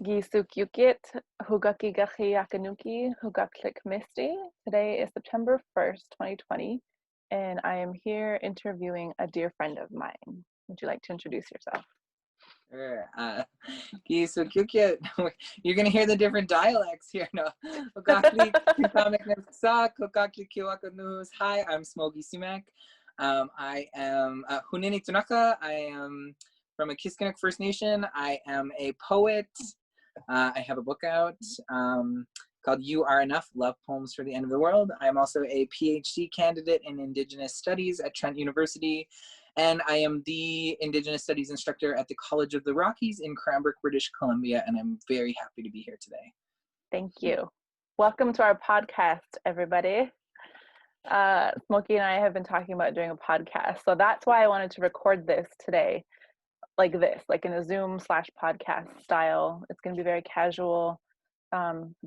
Gisukyukit, Hugaki Yakanuki, Hugaklik Misty. Today is September 1st, 2020, and I am here interviewing a dear friend of mine. Would you like to introduce yourself? Sure. So cute. You're gonna hear the different dialects here. No. Hi, I'm Smokii Sumac. I am Hunini Tunaka. I am from a Kiskinek First Nation. I am a poet. I have a book out called You Are Enough, Love Poems for the End of the World. I'm also a PhD candidate in Indigenous Studies at Trent University, and I am the Indigenous Studies instructor at the College of the Rockies in Cranbrook, British Columbia, and I'm very happy to be here today. Thank you. Welcome to our podcast, everybody. Smokii and I have been talking about doing a podcast, so that's why I wanted to record this today, like in a Zoom/podcast style. It's going to be very casual.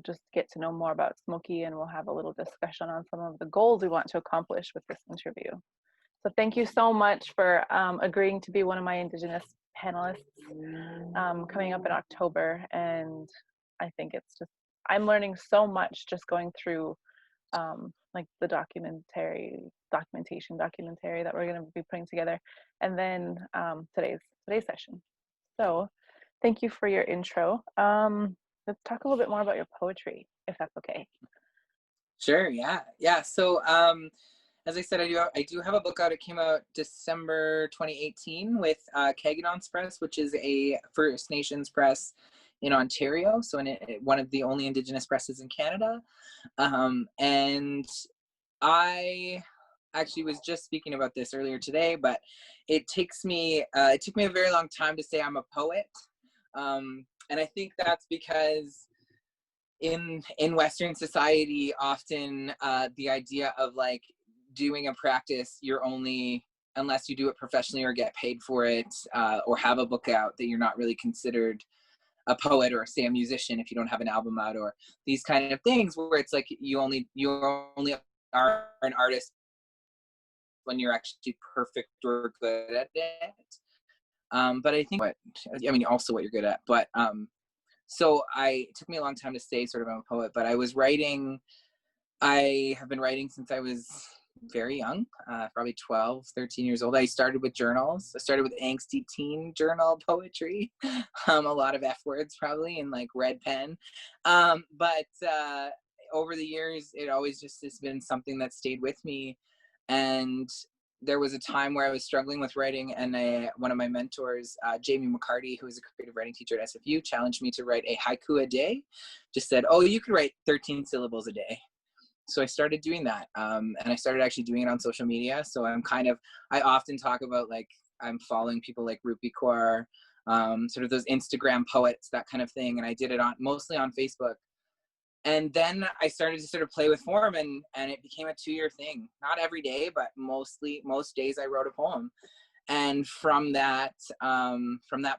Just get to know more about Smokii, and we'll have a little discussion on some of the goals we want to accomplish with this interview. So thank you so much for agreeing to be one of my Indigenous panelists coming up in October. And I think it's just, I'm learning so much just going through like the documentary that we're going to be putting together, and then today's session. So thank you for your intro. Let's talk a little bit more about your poetry, if that's okay. Sure. Yeah. So as I said, I do have a book out. It came out December 2018 with Kaganon's Press, which is a First Nations press in Ontario. So one of the only Indigenous presses in Canada. And I actually was just speaking about this earlier today, but it took me a very long time to say I'm a poet. And I think that's because in Western society, often the idea of like doing a practice, you're only, unless you do it professionally or get paid for it, or have a book out, that you're not really considered a poet, or say a musician if you don't have an album out, or these kind of things where it's like you only are an artist when you're actually perfect or good at it. But I think also what you're good at, but so it took me a long time to say sort of I'm a poet, but I have been writing since I was very young, probably 12, 13 years old. I started with journals. I started with angsty teen journal poetry, a lot of F words probably in like red pen. But over the years, it always just has been something that stayed with me. And there was a time where I was struggling with writing, and one of my mentors, Jamie McCarty, who is a creative writing teacher at SFU, challenged me to write a haiku a day. Just said, oh, you could write 13 syllables a day. So I started doing that, and I started actually doing it on social media. So I often talk about like I'm following people like Rupi Kaur, sort of those Instagram poets, that kind of thing. And I did it mostly on Facebook. And then I started to sort of play with form, and it became a 2-year thing. Not every day, but most days I wrote a poem. And from that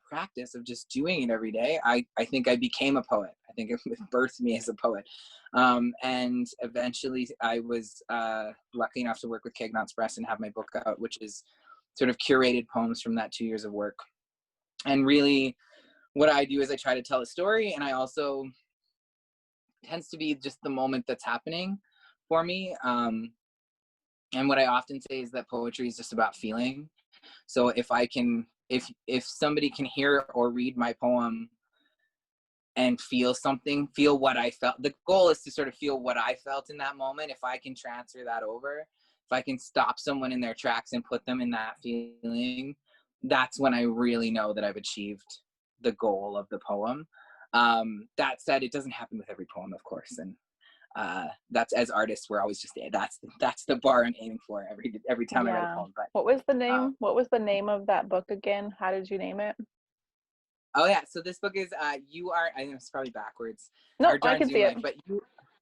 practice of just doing it every day, I think I became a poet. I think it birthed me as a poet. And eventually I was lucky enough to work with Kaganon's Press and have my book out, which is sort of curated poems from that 2 years of work. And really what I do is I try to tell a story, and I also tends to be just the moment that's happening for me. And what I often say is that poetry is just about feeling. So if somebody can hear or read my poem and feel something, feel what I felt, the goal is to sort of feel what I felt in that moment. If I can transfer that over, if I can stop someone in their tracks and put them in that feeling, that's when I really know that I've achieved the goal of the poem. That said, it doesn't happen with every poem, of course, and that's, as artists, we're always just that's the bar I'm aiming for every time I write a poem. But what was the name of that book again? How did you name it? Oh yeah, so this book is I think it's probably backwards. No, I can see it. But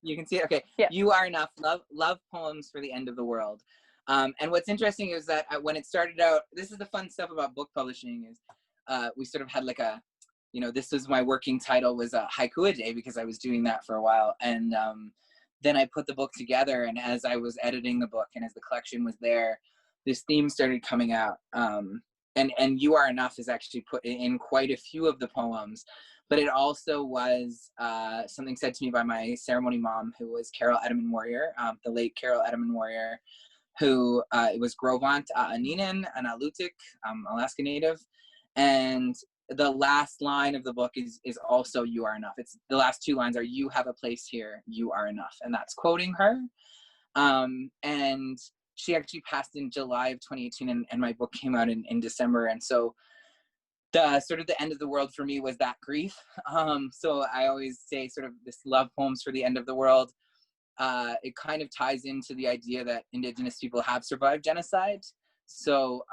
you can see it. Okay. Yeah. You Are Enough, love poems for the end of the world. And what's interesting is that when it started out, this is the fun stuff about book publishing, is we sort of had like this was my working title, was a haiku a day, because I was doing that for a while. And then I put the book together, and as I was editing the book and as the collection was there, this theme started coming out. And You Are Enough is actually put in quite a few of the poems, but it also was something said to me by my ceremony mom, who was Carol Edelman Warrior, the late Carol Edelman Warrior, who was Grovant Aninen, an Alutiiq, Alaska Native. And the last line of the book is also "You are enough." It's the last two lines are "You have a place here, you are enough," and that's quoting her. And she actually passed in July of 2018, and my book came out in December. And so the sort of the end of the world for me was that grief. So I always say sort of this love poems for the end of the world. It kind of ties into the idea that Indigenous people have survived genocide. So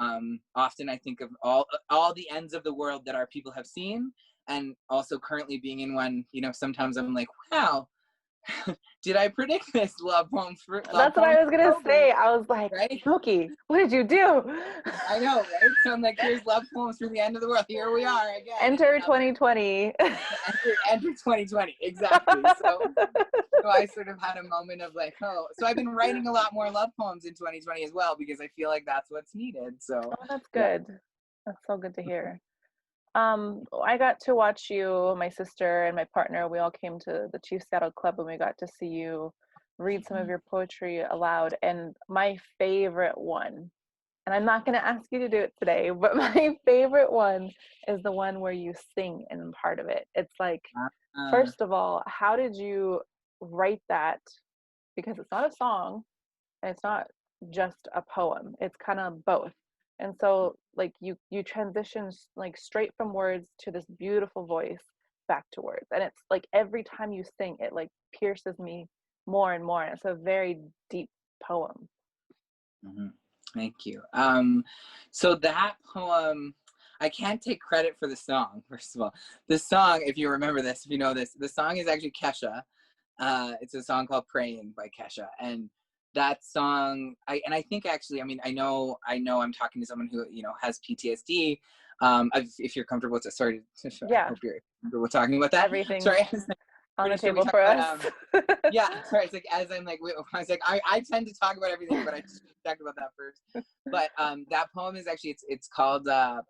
often I think of all the ends of the world that our people have seen, and also currently being in one, you know, sometimes I'm like, wow, did I predict this love poem for That's what I was gonna say. I was like, right? Smokii, what did you do? I know, right? So I'm like, here's love poems for the end of the world. Here we are again. Enter 2020. Enter 2020, exactly. So I sort of had a moment of like, oh, so I've been writing a lot more love poems in 2020 as well, because I feel like that's what's needed. So Oh, that's good. Yeah. That's so good to hear. I got to watch you, my sister and my partner. We all came to the Chief Seattle Club, and we got to see you read some of your poetry aloud. And my favorite one, and I'm not going to ask you to do it today, but my favorite one is the one where you sing in part of it. It's like, first of all, how did you write that? Because it's not a song and it's not just a poem. It's kind of both. And so like you transition like straight from words to this beautiful voice back to words. And it's like every time you sing, it like pierces me more and more. And it's a very deep poem. Mm-hmm. Thank you. So that poem, I can't take credit for the song, first of all. The song, if you remember this, if you know this, the song is actually Kesha. It's a song called Praying by Kesha. And that song, I think actually, I mean, I know I'm talking to someone who, you know, has PTSD. If you're comfortable with it, sorry, Yeah. I hope you're comfortable with talking about that. Everything Sorry. on the table for us. Yeah, sorry. It's like, as I'm like, I was like, I tend to talk about everything, but I just talked about that first. But that poem is actually, it's called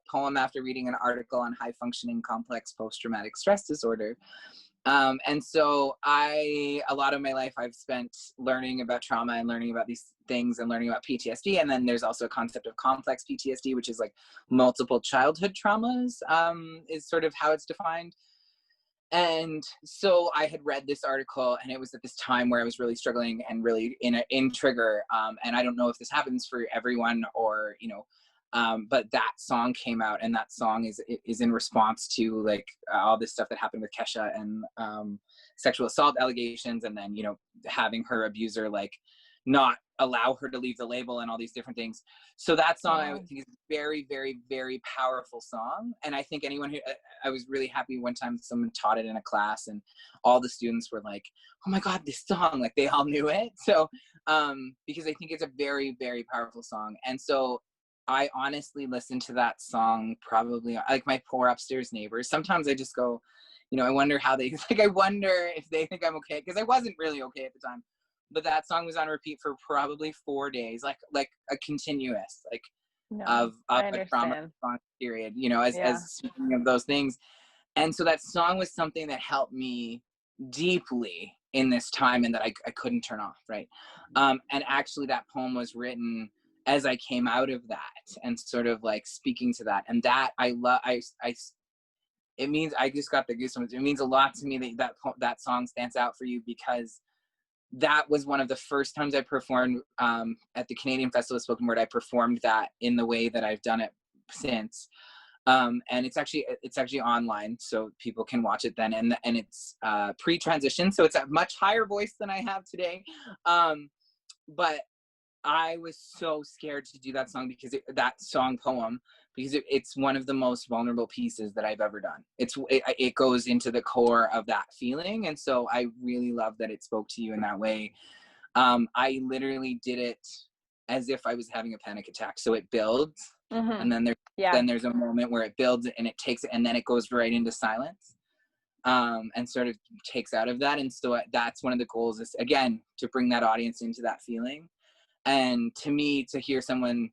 Poem After Reading an Article on High Functioning Complex Post-Traumatic Stress Disorder. And so a lot of my life I've spent learning about trauma and learning about these things and learning about PTSD. And then there's also a concept of complex PTSD, which is like multiple childhood traumas, is sort of how it's defined. And so I had read this article, and it was at this time where I was really struggling and really in trigger. And I don't know if this happens for everyone, or, you know, but that song came out, and that song is in response to like all this stuff that happened with Kesha, and sexual assault allegations, and then, you know, having her abuser like not allow her to leave the label and all these different things. So that song, I think, is a very, very, very powerful song. And I think anyone who, I was really happy one time someone taught it in a class, and all the students were like, oh my God, this song, like they all knew it. So because I think it's a very, very powerful song. And so I honestly listen to that song probably, like my poor upstairs neighbors. Sometimes I just go, you know, I wonder how they, like, I wonder if they think I'm okay, because I wasn't really okay at the time. But that song was on repeat for probably 4 days, like a continuous, like of a trauma response period, you know, as speaking of those things. And so that song was something that helped me deeply in this time, and that I couldn't turn off, right? And actually that poem was written as I came out of that, and sort of like speaking to that. And that I love, it means, I just got the goosebumps. It means a lot to me that song stands out for you, because that was one of the first times I performed at the Canadian Festival of Spoken Word. I performed that in the way that I've done it since. And it's actually online, so people can watch it then. And it's pre-transition, so it's a much higher voice than I have today. But I was so scared to do that song, because that song poem, because it's one of the most vulnerable pieces that I've ever done. It goes into the core of that feeling. And so I really love that it spoke to you in that way. I literally did it as if I was having a panic attack. So it builds, and then there's a moment where it builds, and it takes it, and then it goes right into silence, and sort of takes out of that. And so that's one of the goals, is, again, to bring that audience into that feeling. And to me, to hear someone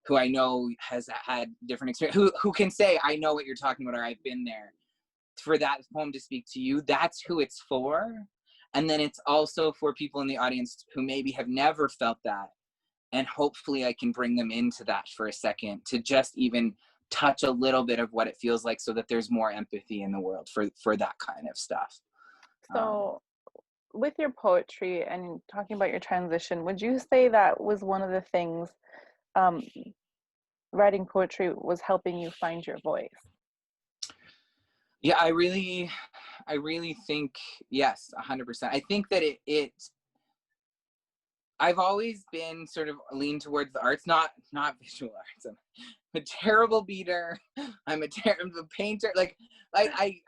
who I know has had different experience, who can say, I know what you're talking about, or I've been there, for that poem to speak to you, that's who it's for. And then it's also for people in the audience who maybe have never felt that. And hopefully I can bring them into that for a second to just even touch a little bit of what it feels like so that there's more empathy in the world for that kind of stuff. So with your poetry and talking about your transition, would you say that was one of the things writing poetry was helping you find your voice? Yeah, I really think yes, 100%. I think that I've always been sort of leaned towards the arts, not visual arts. I'm a terrible beater. I'm a terrible painter. Like I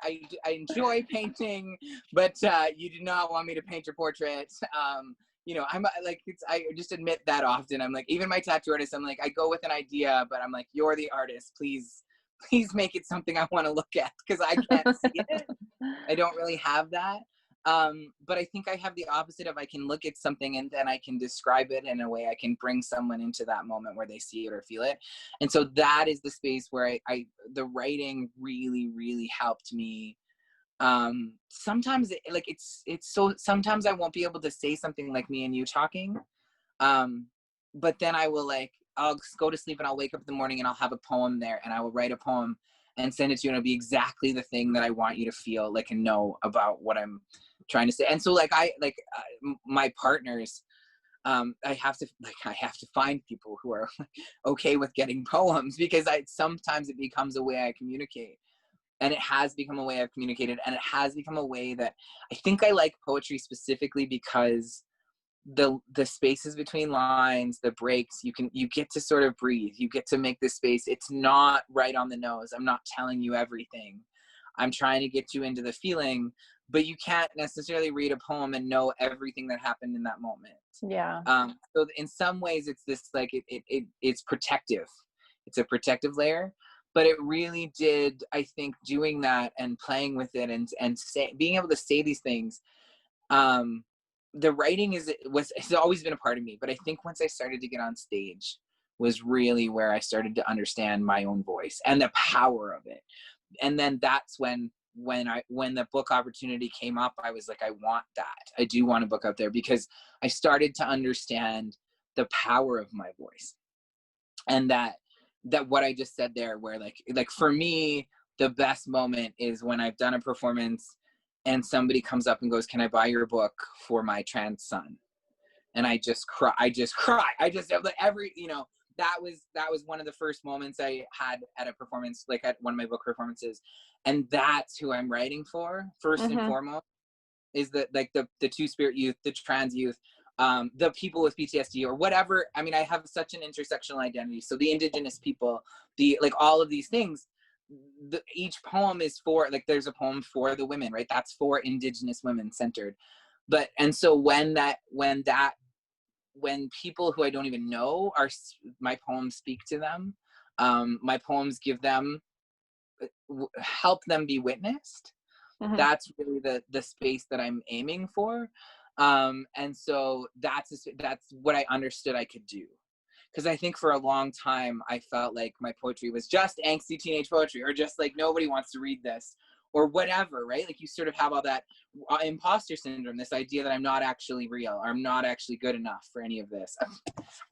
enjoy painting, but you do not want me to paint your portrait. You know, I'm like, I just admit that often. I'm like, even my tattoo artist, I'm like, I go with an idea, but I'm like, you're the artist. Please make it something I want to look at, because I can't see it. I don't really have that. But I think I have the opposite of, I can look at something and then I can describe it in a way I can bring someone into that moment where they see it or feel it. And so that is the space where the writing really, really helped me. Sometimes it's so, sometimes I won't be able to say something like me and you talking. But then I'll go to sleep and I'll wake up in the morning and I'll have a poem there, and I will write a poem and send it to you, and it'll be exactly the thing that I want you to feel like and know about what I'm trying to say. And so my partners, I have to find people who are okay with getting poems, because sometimes it becomes a way I communicate. And it has become a way I've communicated, and it has become a way that I think I like poetry specifically because the spaces between lines, the breaks, you get to sort of breathe, you get to make this space. It's not right on the nose. I'm not telling you everything. I'm trying to get you into the feeling, but you can't necessarily read a poem and know everything that happened in that moment. Yeah. So in some ways it's this, like, it's protective. It's a protective layer, but it really did, I think, doing that and playing with it and being able to say these things, the writing has always been a part of me, but I think once I started to get on stage was really where I started to understand my own voice and the power of it. And then that's when the book opportunity came up, I was like, I want that. I do want a book out there, because I started to understand the power of my voice. And that what I just said there, where like for me, the best moment is when I've done a performance and somebody comes up and goes, "Can I buy your book for my trans son?" And I just cry. I just like that was one of the first moments I had at a performance, like at one of my book performances. And that's who I'm writing for, first and foremost, is the two-spirit youth, the trans youth, the people with PTSD or whatever. I mean, I have such an intersectional identity. So the Indigenous people, all of these things, each poem is for, there's a poem for the women, right? That's for Indigenous women centered. And so when people who I don't even know my poems speak to them, my poems give them, help them be witnessed. That's really the space that I'm aiming for. And so that's what I understood I could do. Because I think for a long time, I felt like my poetry was just angsty teenage poetry, or just like, nobody wants to read this, or whatever, right? Like, you sort of have all that imposter syndrome, this idea that I'm not actually real, or I'm not actually good enough for any of this.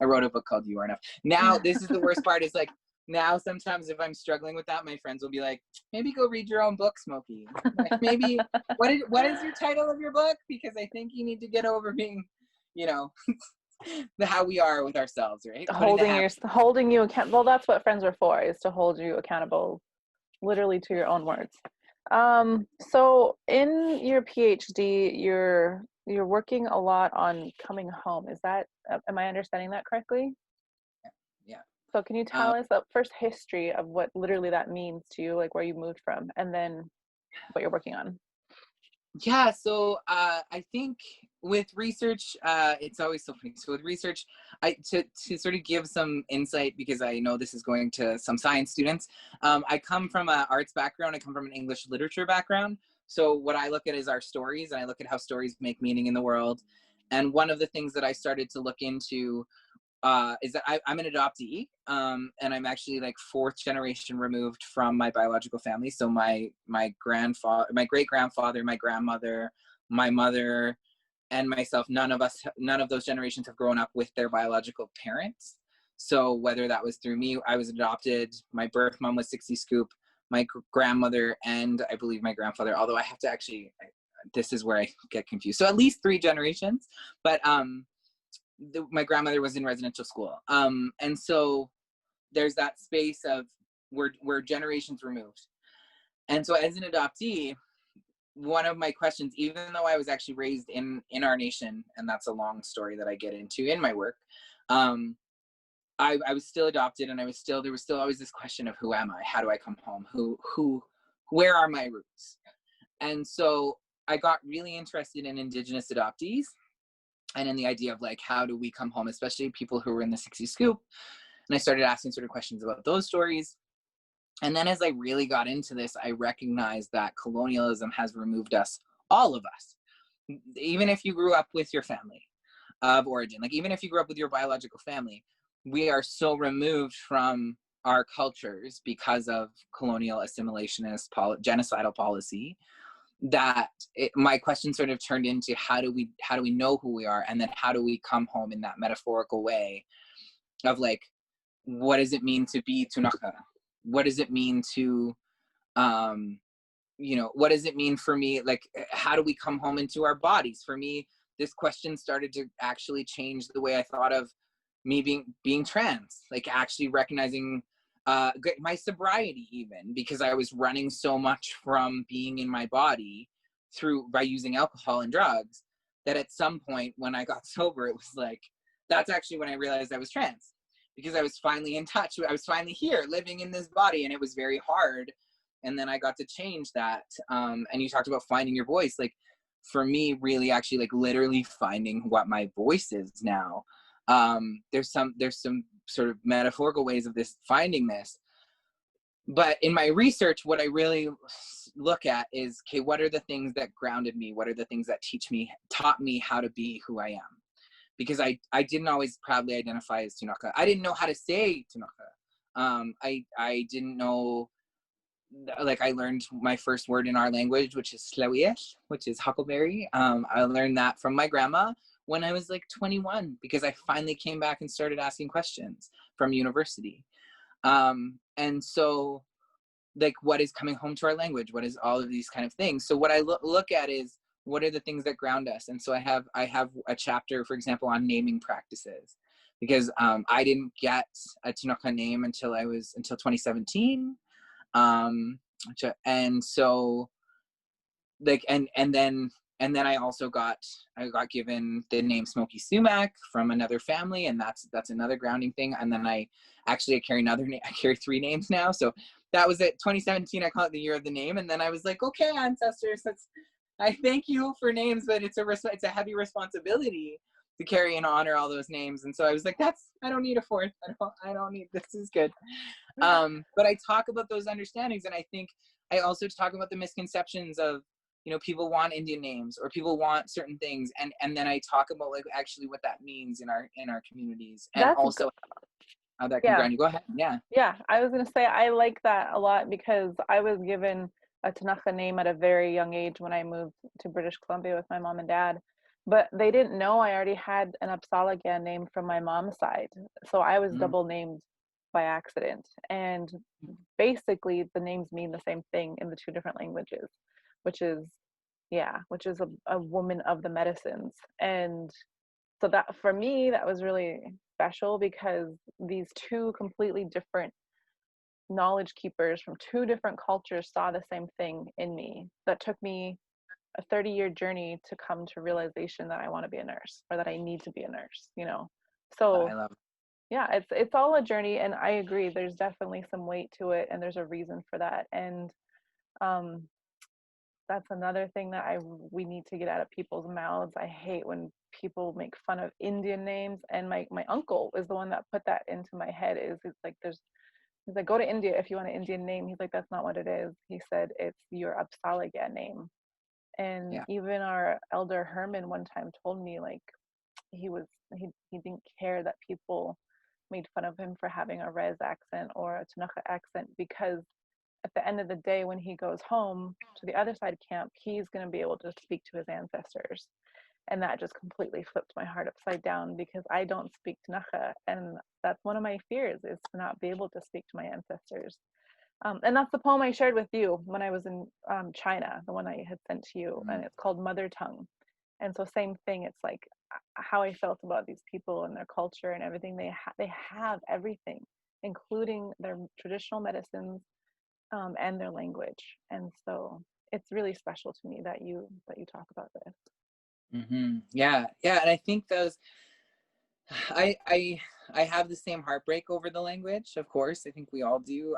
I wrote a book called You Are Enough. Now, this is the worst part, is like, now sometimes if I'm struggling with that, my friends will be like, maybe go read your own book, Smokii. Like, maybe, what is your title of your book? Because I think you need to get over being, how we are with ourselves, right? Holding you accountable. Well, that's what friends are for, is to hold you accountable, literally, to your own words. So in your PhD, you're working a lot on coming home. Is that, am I understanding that correctly? Yeah. So can you tell us the first history of what literally that means to you, like where you moved from, and then what you're working on? Yeah, so I think with research, it's always so funny. So with research, to sort of give some insight, because I know this is going to some science students, I come from an arts background. I come from an English literature background. So what I look at is our stories, and I look at how stories make meaning in the world. And one of the things that I started to look into is that I'm an adoptee, and I'm actually like fourth generation removed from my biological family. So my grandfather, my great grandfather, my grandmother, my mother, and myself, none of those generations have grown up with their biological parents. So whether that was through me, I was adopted. My birth mom was 60 Scoop. My grandmother and I believe my grandfather. Although I have to actually, this is where I get confused. So at least 3 generations, but my grandmother was in residential school, and so there's that space of we're generations removed. And so as an adoptee, one of my questions, even though I was actually raised in our nation, and that's a long story that I get into in my work, I was still adopted, and there was still always this question of who am I, how do I come home, where are my roots. And so I got really interested in Indigenous adoptees and in the idea of like, how do we come home, especially people who were in the 60 Scoop. And I started asking sort of questions about those stories. And then as I really got into this, I recognized that colonialism has removed us, all of us, even if you grew up with your family of origin, like even if you grew up with your biological family, we are so removed from our cultures because of colonial assimilationist genocidal policy that my question sort of turned into how do we know who we are, and then how do we come home in that metaphorical way of like, what does it mean to be Tunaka? What does it mean to what does it mean for me, like how do we come home into our bodies? For me, this question started to actually change the way I thought of me being trans, like actually recognizing my sobriety, even because I was running so much from being in my body by using alcohol and drugs, that at some point when I got sober, it was like, that's actually when I realized I was trans, because I was finally in touch. I was finally here living in this body, and it was very hard. And then I got to change that. And you talked about finding your voice. Like for me, really actually like literally finding what my voice is now. There's some sort of metaphorical ways of this, finding this. But in my research, what I really look at is, okay, what are the things that grounded me? What are the things that taught me how to be who I am? Because I didn't always proudly identify as Tunaka. I didn't know how to say Tunaka. I didn't know, like I learned my first word in our language, which is Slawiyesh, which is huckleberry. I learned that from my grandma when I was like 21, because I finally came back and started asking questions from university. And so like, what is coming home to our language? What is all of these kind of things? So what I look at is, what are the things that ground us? And so I have a chapter, for example, on naming practices, because I didn't get a Tunaka name until 2017. And so like, and then I also got given the name Smokii Sumac from another family, and that's another grounding thing. And then I carry another name. I carry 3 names now. So that was at 2017. I call it the year of the name. And then I was like, okay, ancestors, I thank you for names, but it's a heavy responsibility to carry and honor all those names. And so I was like, I don't need a 4th. I don't need, this is good. But I talk about those understandings, and I think I also talk about the misconceptions of, people want Indian names, or people want certain things, and then I talk about like actually what that means in our communities, and That's also how that can yeah. ground you. Go ahead. Yeah, I was gonna say I like that a lot, because I was given a Tanakh name at a very young age when I moved to British Columbia with my mom and dad, but they didn't know I already had an Apsalagan name from my mom's side, so I was Mm-hmm. double named by accident. And basically, the names mean the same thing in the 2 different languages, which is a woman of the medicines. And so that, for me, that was really special, because these 2 completely different knowledge keepers from 2 different cultures saw the same thing in me. That took me a 30-year journey to come to realization that I want to be a nurse, or that I need to be a nurse, So I love it. yeah, it's all a journey, and I agree there's definitely some weight to it, and there's a reason for that. And um that's another thing that we need to get out of people's mouths. I hate when people make fun of Indian names, and my uncle is the one that put that into my head. It's like, he's like, go to India if you want an Indian name. He's like, that's not what it is. He said it's your Apsalaga name. And Yeah. even our elder Herman one time told me, like, he didn't care that people made fun of him for having a Res accent or a Tanaka accent, because at the end of the day, when he goes home to the other side camp, he's going to be able to speak to his ancestors. And that just completely flipped my heart upside down, because I don't speak Tanaka, and that's one of my fears, is to not be able to speak to my ancestors. And that's the poem I shared with you when I was in China, the one I had sent to you, and it's called Mother Tongue. And so same thing, it's like how I felt about these people and their culture and everything. They have everything, including their traditional medicines, and their language. And so it's really special to me that you talk about this. Yeah, and I think those, I I have the same heartbreak over the language. Of course, I think we all do.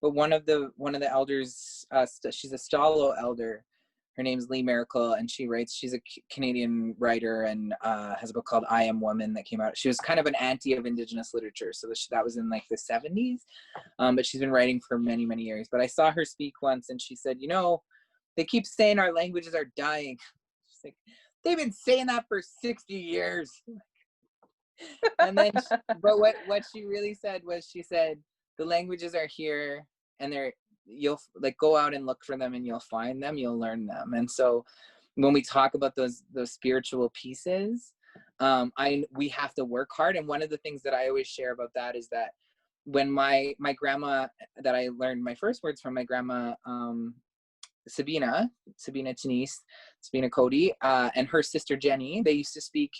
But one of the elders, she's a Stalo elder. Her name's Lee Miracle, and she's a Canadian writer, and has a book called I Am Woman that came out. She was kind of an auntie of Indigenous literature, so that was in like the 70s. But she's been writing for many, many years. But I saw her speak once, and she said, they keep saying our languages are dying. She's like, they've been saying that for 60 years. And then, but what she really said was, she said, the languages are here, and you'll like go out and look for them, and you'll find them, you'll learn them. And so when we talk about those spiritual pieces, we have to work hard. And one of the things that I always share about that is that when my grandma, that I learned my first words from, my grandma, Sabina Denise, Sabina Cody, and her sister Jenny, they used to speak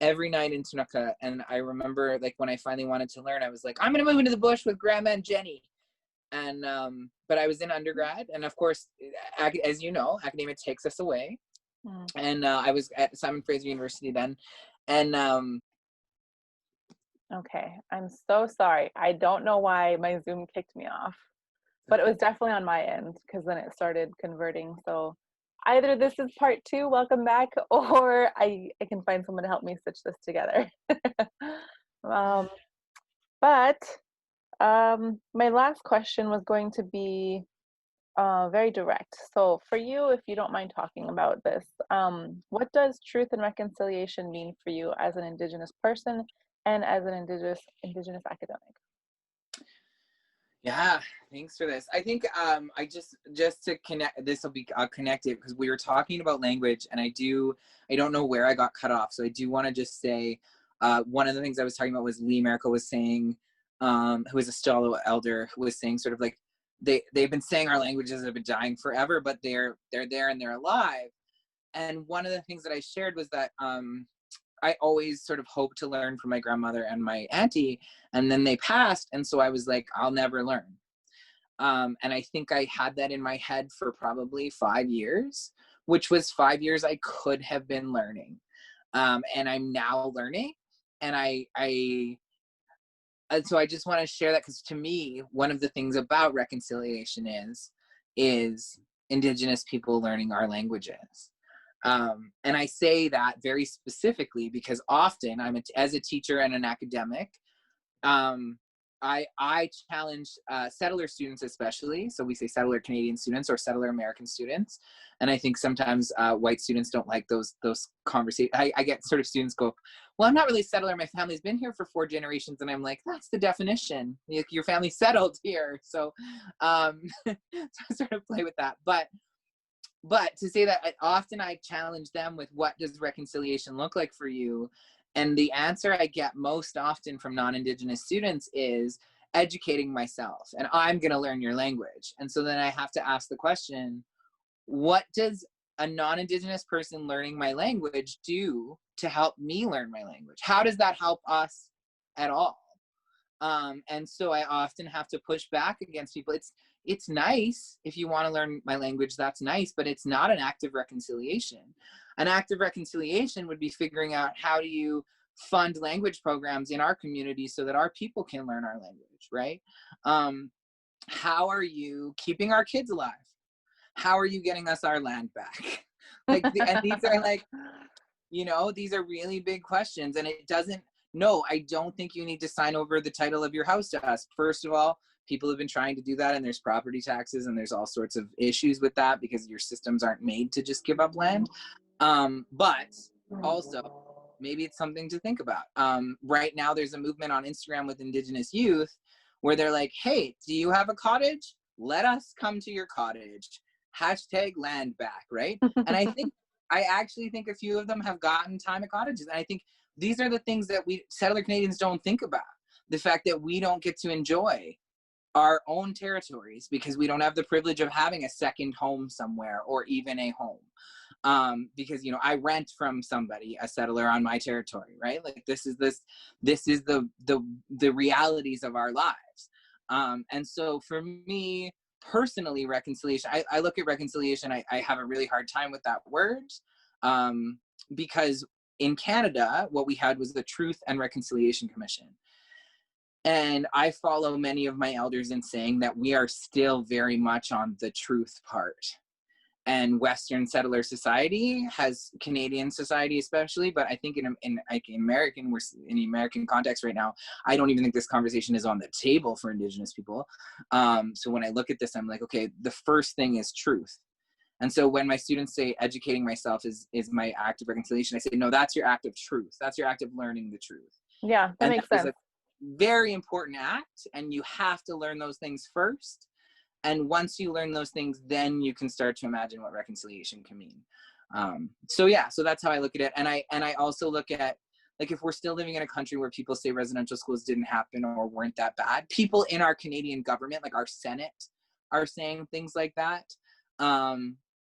every night in Tanaka. And I remember, like, when I finally wanted to learn, I was like, I'm gonna move into the bush with Grandma and Jenny. And but I was in undergrad, and of course, as you know, academia takes us away. And I was at Simon Fraser University then. And okay, I'm so sorry. I don't know why my Zoom kicked me off, but it was definitely on my end, because then it started converting. So either this is part 2, welcome back, or I can find someone to help me stitch this together. But my last question was going to be very direct. So for you, if you don't mind talking about this, what does truth and reconciliation mean for you as an Indigenous person and as an Indigenous academic? Yeah, thanks for this. I think I just to connect, this will be connected, because we were talking about language, and I don't know where I got cut off, so I do want to just say, one of the things I was talking about was Lee Miracle was saying, who is a Stalo elder, who was saying sort of like, they've been saying our languages have been dying forever, but they're there and they're alive. And one of the things that I shared was that I always sort of hoped to learn from my grandmother and my auntie, and then they passed. And so I was like, I'll never learn. And I think I had that in my head for probably 5 years, which was 5 years I could have been learning. And I'm now learning. And and so I just want to share that, because to me, one of the things about reconciliation is Indigenous people learning our languages. And I say that very specifically because often as a teacher and an academic, I challenge settler students, especially. So we say settler Canadian students or settler American students. And I think sometimes white students don't like those conversations. I get sort of students go, well, I'm not really a settler. My family's been here for 4 generations. And I'm like, that's the definition. Your family settled here. So, so I sort of play with that. But to say that, often I challenge them with, what does reconciliation look like for you? And the answer I get most often from non-Indigenous students is educating myself, and I'm going to learn your language. And so then I have to ask the question, what does a non-Indigenous person learning my language do to help me learn my language? How does that help us at all? And so I often have to push back against people. It's nice if you want to learn my language, that's nice, but it's not an act of reconciliation. An act of reconciliation would be figuring out, how do you fund language programs in our community so that our people can learn our language, right? How are you keeping our kids alive? How are you getting us our land back? And these are like, these are really big questions. And no, I don't think you need to sign over the title of your house to us. First of all, people have been trying to do that, and there's property taxes, and there's all sorts of issues with that because your systems aren't made to just give up land. But also, maybe it's something to think about. Right now, there's a movement on Instagram with Indigenous youth where they're like, hey, do you have a cottage? Let us come to your cottage. Hashtag land back, right? And I actually think a few of them have gotten time at cottages. And I think these are the things that we settler Canadians don't think about. The fact that we don't get to enjoy our own territories because we don't have the privilege of having a second home somewhere or even a home. Because, you know, I rent from somebody, a settler on my territory, right? Like this is the realities of our lives. And so for me personally, reconciliation, I look at reconciliation, I have a really hard time with that word, because in Canada, what we had was the Truth and Reconciliation Commission. And I follow many of my elders in saying that we are still very much on the truth part. And Western settler society has, Canadian society especially, but I think in American, we're in the American context right now, I don't even think this conversation is on the table for Indigenous people. So when I look at this, I'm like, okay, the first thing is truth. And so when my students say educating myself is my act of reconciliation, I say, no, that's your act of truth. That's your act of learning the truth. Yeah, that makes sense. Very important act, and you have to learn those things first, and once you learn those things, then you can start to imagine what reconciliation can mean. So that's how I look at it. And I also look at, like, if we're still living in a country where people say residential schools didn't happen or weren't that bad, people in our Canadian government, like our Senate, are saying things like that,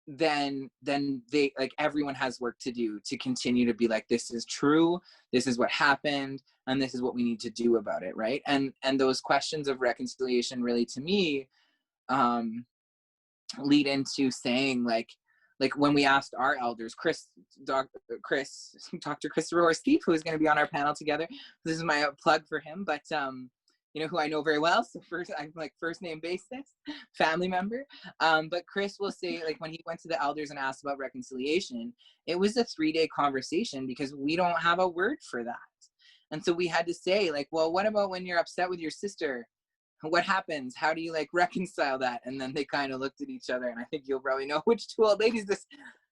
then they, like, everyone has work to do to continue to be like, this is true, this is what happened, and this is what we need to do about it, right? And those questions of reconciliation really, to me, lead into saying, like when we asked our elders, Dr. Chris Rohr Steve, who is going to be on our panel together. This is my plug for him, but you know, who I know very well. So I'm like first name basis, family member. But Chris will say, like, when he went to the elders and asked about reconciliation, it was a 3-day conversation because we don't have a word for that. And so we had to say, like, well, what about when you're upset with your sister? What happens? How do you, like, reconcile that? And then they kind of looked at each other, and I think you'll probably know which two old ladies this.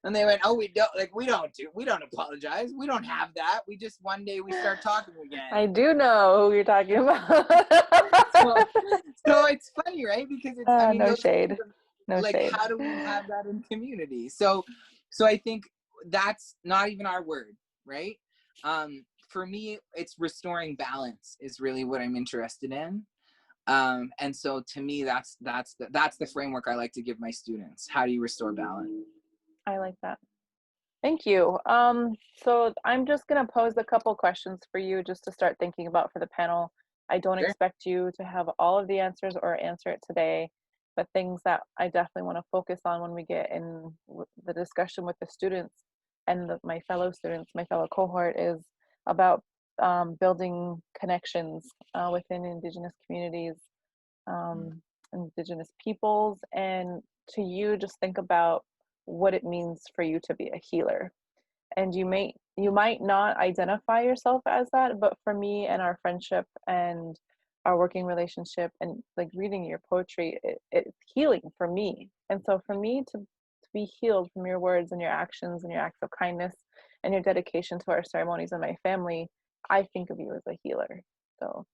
And they went, oh, we don't apologize. We don't have that. We just, one day we start talking again. I do know who you're talking about. so it's funny, right? Because it's, I mean, no shade. No like, shade. how do we have that in community? So I think that's not even our word, right? For me, it's restoring balance is really what I'm interested in. And so to me, that's the framework I like to give my students. How do you restore balance? I like that. Thank you. So I'm just going to pose a couple questions for you just to start thinking about for the panel. I don't Sure. expect you to have all of the answers or answer it today, but things that I definitely want to focus on when we get in the discussion with the students and my fellow students, my fellow cohort, is about building connections within Indigenous communities, Indigenous peoples, and to you, just think about what it means for you to be a healer. And you might not identify yourself as that, but for me and our friendship and our working relationship and, like, reading your poetry, it's healing for me. And so for me to be healed from your words and your actions and your acts of kindness and your dedication to our ceremonies and my family, I think of you as a healer. So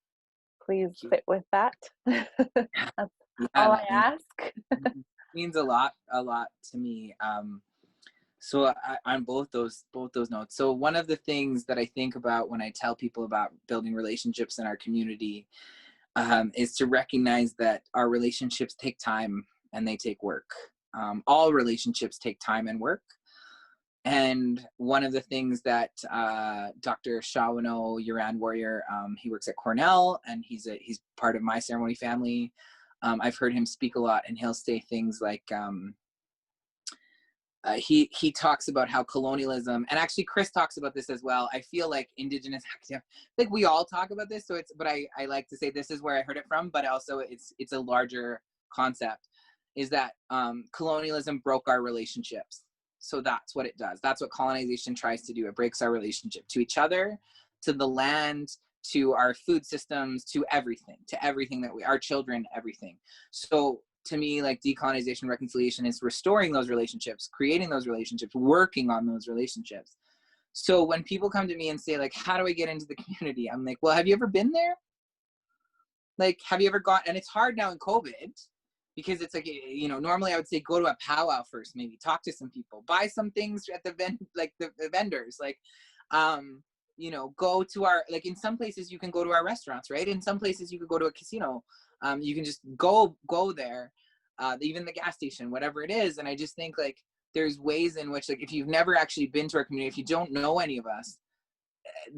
please sit with that. That's all I ask. Means a lot to me. So on both those notes. So one of the things that I think about when I tell people about building relationships in our community is to recognize that our relationships take time and they take work. All relationships take time and work. And one of the things that Dr. Shawano Uran Warrior, he works at Cornell, and he's part of my ceremony family. I've heard him speak a lot, and he'll say things like, he talks about how colonialism, and actually Chris talks about this as well. I feel like Indigenous, like we all talk about this, but I like to say this is where I heard it from, but also it's a larger concept, is that colonialism broke our relationships. So that's what it does. That's what colonization tries to do. It breaks our relationship to each other, to the land, to our food systems, to everything that our children, everything. So to me, like, decolonization, reconciliation is restoring those relationships, creating those relationships, working on those relationships. So when people come to me and say like, how do I get into the community? I'm like, well, have you ever been there? Like, have you ever gone? And it's hard now in COVID because it's like, you know, normally I would say go to a powwow first, maybe talk to some people, buy some things at the the vendors, like, you know, go to our, like in some places you can go to our restaurants, right? In some places you could go to a casino. You can just go there, even the gas station, whatever it is. And I just think like there's ways in which, like, if you've never actually been to our community, if you don't know any of us,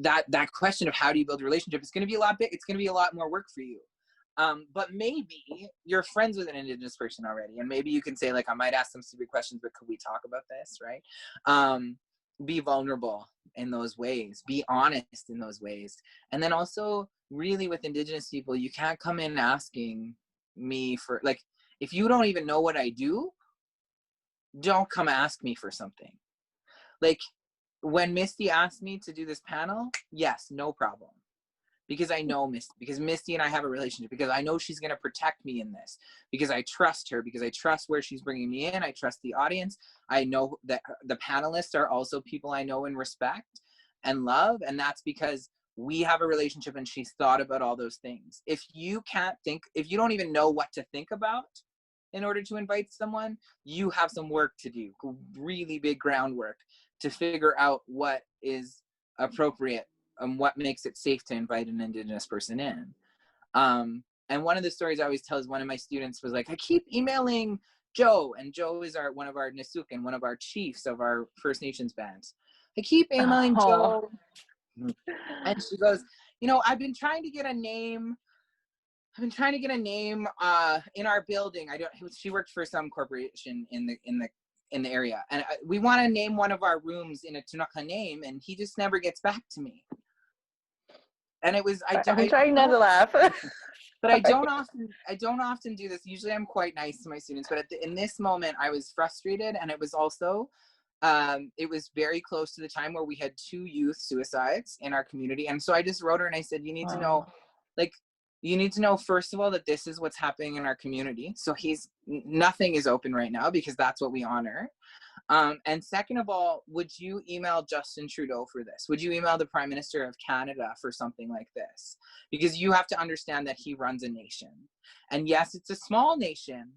that question of how do you build a relationship is going to be a lot big. It's going to be a lot more work for you. But maybe you're friends with an Indigenous person already, and maybe you can say like, I might ask some stupid questions, but could we talk about this, right? Be vulnerable in those ways, be honest in those ways. And then also really with Indigenous people, you can't come in asking me for, like, if you don't even know what I do, don't come ask me for something. Like when Misty asked me to do this panel, yes, no problem. Because I know Misty, because Misty and I have a relationship, because I know she's going to protect me in this, because I trust her, because I trust where she's bringing me in. I trust the audience. I know that the panelists are also people I know and respect and love. And that's because we have a relationship and she's thought about all those things. If you can't think, if you don't even know what to think about in order to invite someone, you have some work to do, really big groundwork to figure out what is appropriate and what makes it safe to invite an Indigenous person in. And one of the stories I always tell is one of my students was like, I keep emailing Joe, and Joe is one of our Nisuk and one of our chiefs of our First Nations bands. I keep emailing Joe. And she goes, you know, I've been trying to get a name in our building. She worked for some corporation in the area, and we want to name one of our rooms in a Tunuka name, and he just never gets back to me. And it was, I'm trying not to laugh. But I don't often do this. Usually I'm quite nice to my students, but in this moment I was frustrated, and it was also, it was very close to the time where we had 2 youth suicides in our community. And so I just wrote her and I said, you need to know, like, you need to know, first of all, that this is what's happening in our community. So nothing is open right now because that's what we honor. And second of all, would you email Justin Trudeau for this? Would you email the Prime Minister of Canada for something like this? Because you have to understand that he runs a nation. And yes, it's a small nation,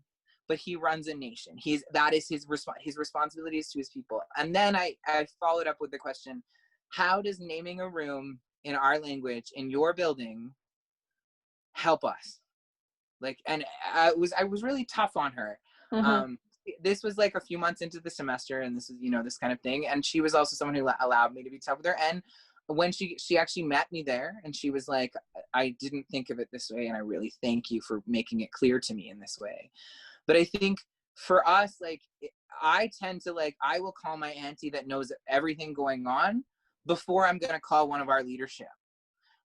but he runs a nation. That is his responsibilities to his people. And then I followed up with the question, how does naming a room in our language in your building help us? Like, and I was really tough on her. Mm-hmm. This was like a few months into the semester, and this is, you know, this kind of thing. And she was also someone who allowed me to be tough with her. And when she actually met me there, and she was like, I didn't think of it this way, and I really thank you for making it clear to me in this way. But I think for us, like, I tend to, like, I will call my auntie that knows everything going on before I'm going to call one of our leadership.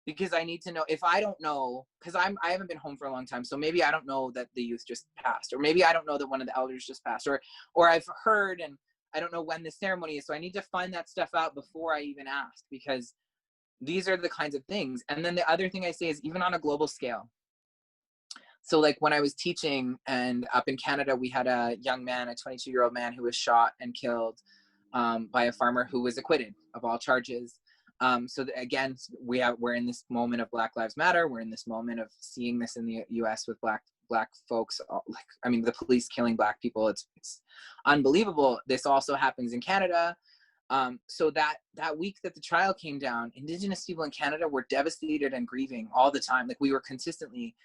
Because I need to know. If I don't know, because I haven't been home for a long time, so maybe I don't know that the youth just passed, or maybe I don't know that one of the elders just passed, or I've heard and I don't know when the ceremony is. So I need to find that stuff out before I even ask, because these are the kinds of things. And then the other thing I say is, even on a global scale. So like when I was teaching, and up in Canada, we had a young man, a 22-year-old man, who was shot and killed by a farmer who was acquitted of all charges. So again, we're in this moment of Black Lives Matter. We're in this moment of seeing this in the U.S. with black folks. Like, I mean, the police killing Black people. It's unbelievable. This also happens in Canada. So that week that the trial came down, Indigenous people in Canada were devastated and grieving all the time. Like, we were consistently.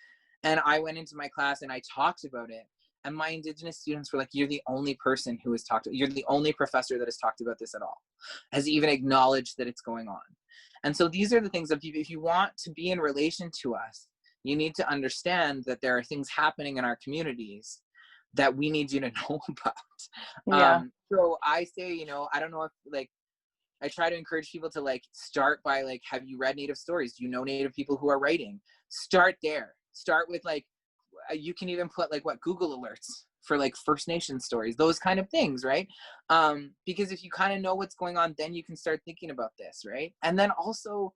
And I went into my class and I talked about it. And my Indigenous students were like, you're the only person who has you're the only professor that has talked about this at all, has even acknowledged that it's going on. And so these are the things that if you want to be in relation to us, you need to understand that there are things happening in our communities that we need you to know about. Yeah. So I say, you know, I don't know if, like, I try to encourage people to, like, start by, like, have you read Native stories? Do you know Native people who are writing? Start there. Start with, like, you can even put, like, Google alerts for, like, First Nation stories, those kind of things, right? Because if you kind of know what's going on, then you can start thinking about this, right? And then also,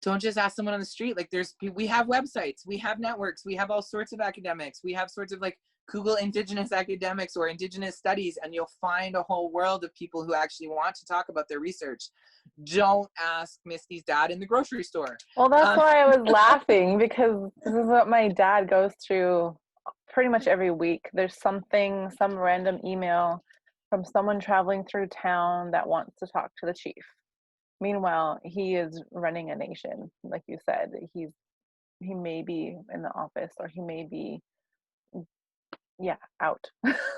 don't just ask someone on the street. Like we have websites, we have networks, we have all sorts of academics, we have sorts of like Google Indigenous academics or Indigenous studies, and you'll find a whole world of people who actually want to talk about their research. Don't ask Misty's dad in the grocery store. Well, that's why I was laughing, because this is what my dad goes through pretty much every week. There's some random email from someone traveling through town that wants to talk to the chief. Meanwhile, he is running a nation. Like you said, he may be in the office, or he may be out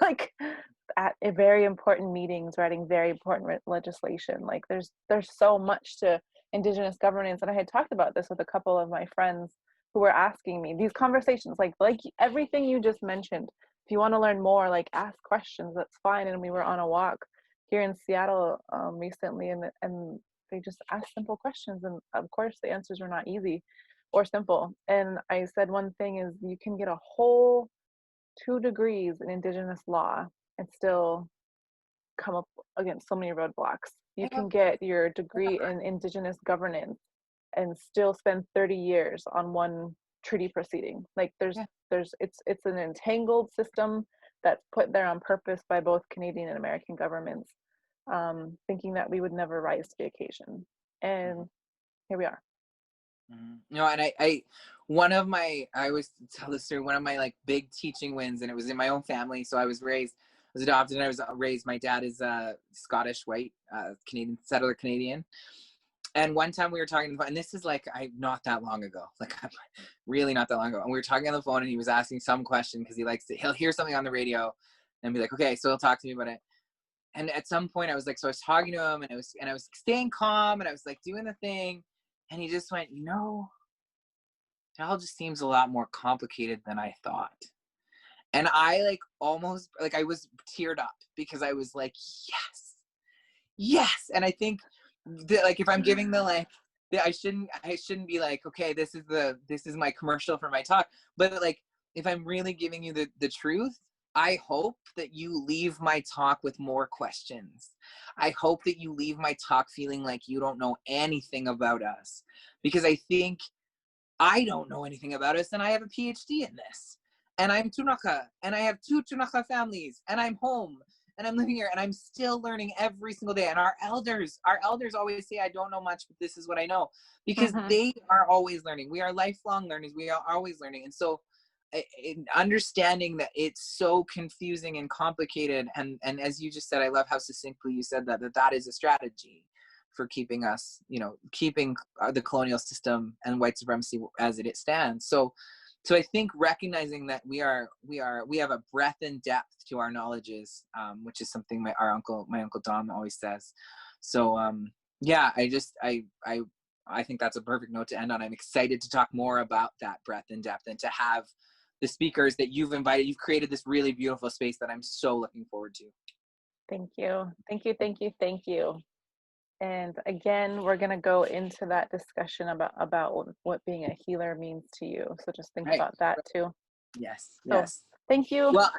like at very important meetings writing very important legislation. Like there's so much to Indigenous governance, and I had talked about this with a couple of my friends who were asking me these conversations, like everything you just mentioned. If you want to learn more, like ask questions, that's fine. And we were on a walk here in Seattle recently, and they just asked simple questions, and of course the answers were not easy or simple. And I said one thing is, you can get a whole 2 degrees in Indigenous law and still come up against so many roadblocks. You can get your degree in Indigenous governance and still spend 30 years on one treaty proceeding. Like it's an entangled system that's put there on purpose by both Canadian and American governments, thinking that we would never rise to the occasion. And here we are. No, and I always tell this story, one of my like big teaching wins, and it was in my own family. So I was adopted, and I was raised, my dad is Scottish, white, Canadian, settler Canadian. And one time we were talking, and this is like, not that long ago, like really not that long ago. And we were talking on the phone, and he was asking some question, because he'll hear something on the radio and be like, okay, so he'll talk to me about it. And at some point I was like, so I was talking to him, and I was staying calm, and I was like doing the thing. And he just went, it all just seems a lot more complicated than I thought. And I like almost, like I was teared up, because I was like, yes. And I think that, like, if I'm giving I shouldn't be like, okay, this is my commercial for my talk. But like, if I'm really giving you the truth, I hope that you leave my talk with more questions. I hope that you leave my talk feeling like you don't know anything about us, because I think I don't know anything about us, and I have a PhD in this, and I'm Tunaka, and I have 2 Tunaka families, and I'm home, and I'm living here, and I'm still learning every single day. And our elders always say, I don't know much, but this is what I know, because they are always learning. We are lifelong learners. We are always learning. And so understanding that it's so confusing and complicated, and as you just said, I love how succinctly you said that is a strategy for keeping us, keeping the colonial system and white supremacy as it stands. So I think recognizing that we have a breadth and depth to our knowledges, which is something my uncle Dom always says. So I think that's a perfect note to end on. I'm excited to talk more about that breadth and depth, and to have the speakers that you've invited. You've created this really beautiful space that I'm so looking forward to. Thank you. And again, we're going to go into that discussion about what being a healer means to you. So just think about that too. Yes. Thank you. Well,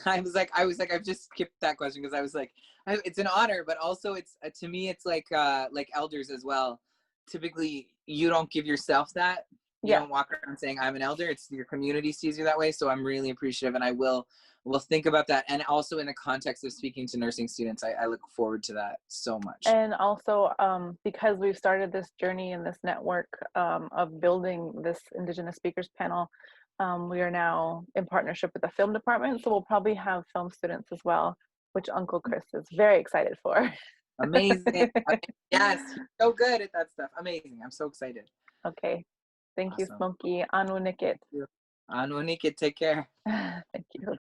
I was like, I've just skipped that question, because I was like, it's an honor, but also it's to me, it's like elders as well. Typically, you don't give yourself that. You don't walk around saying I'm an elder. It's your community sees you that way. So I'm really appreciative, and I will think about that. And also in the context of speaking to nursing students, I look forward to that so much. And also because we've started this journey in this network of building this Indigenous speakers panel, we are now in partnership with the film department. So we'll probably have film students as well, which Uncle Chris is very excited for. Amazing. Yes, he's so good at that stuff. Amazing. I'm so excited. Okay. Thank you, Smokii. Anu Nikit. Anu Nikit, take care. Thank you.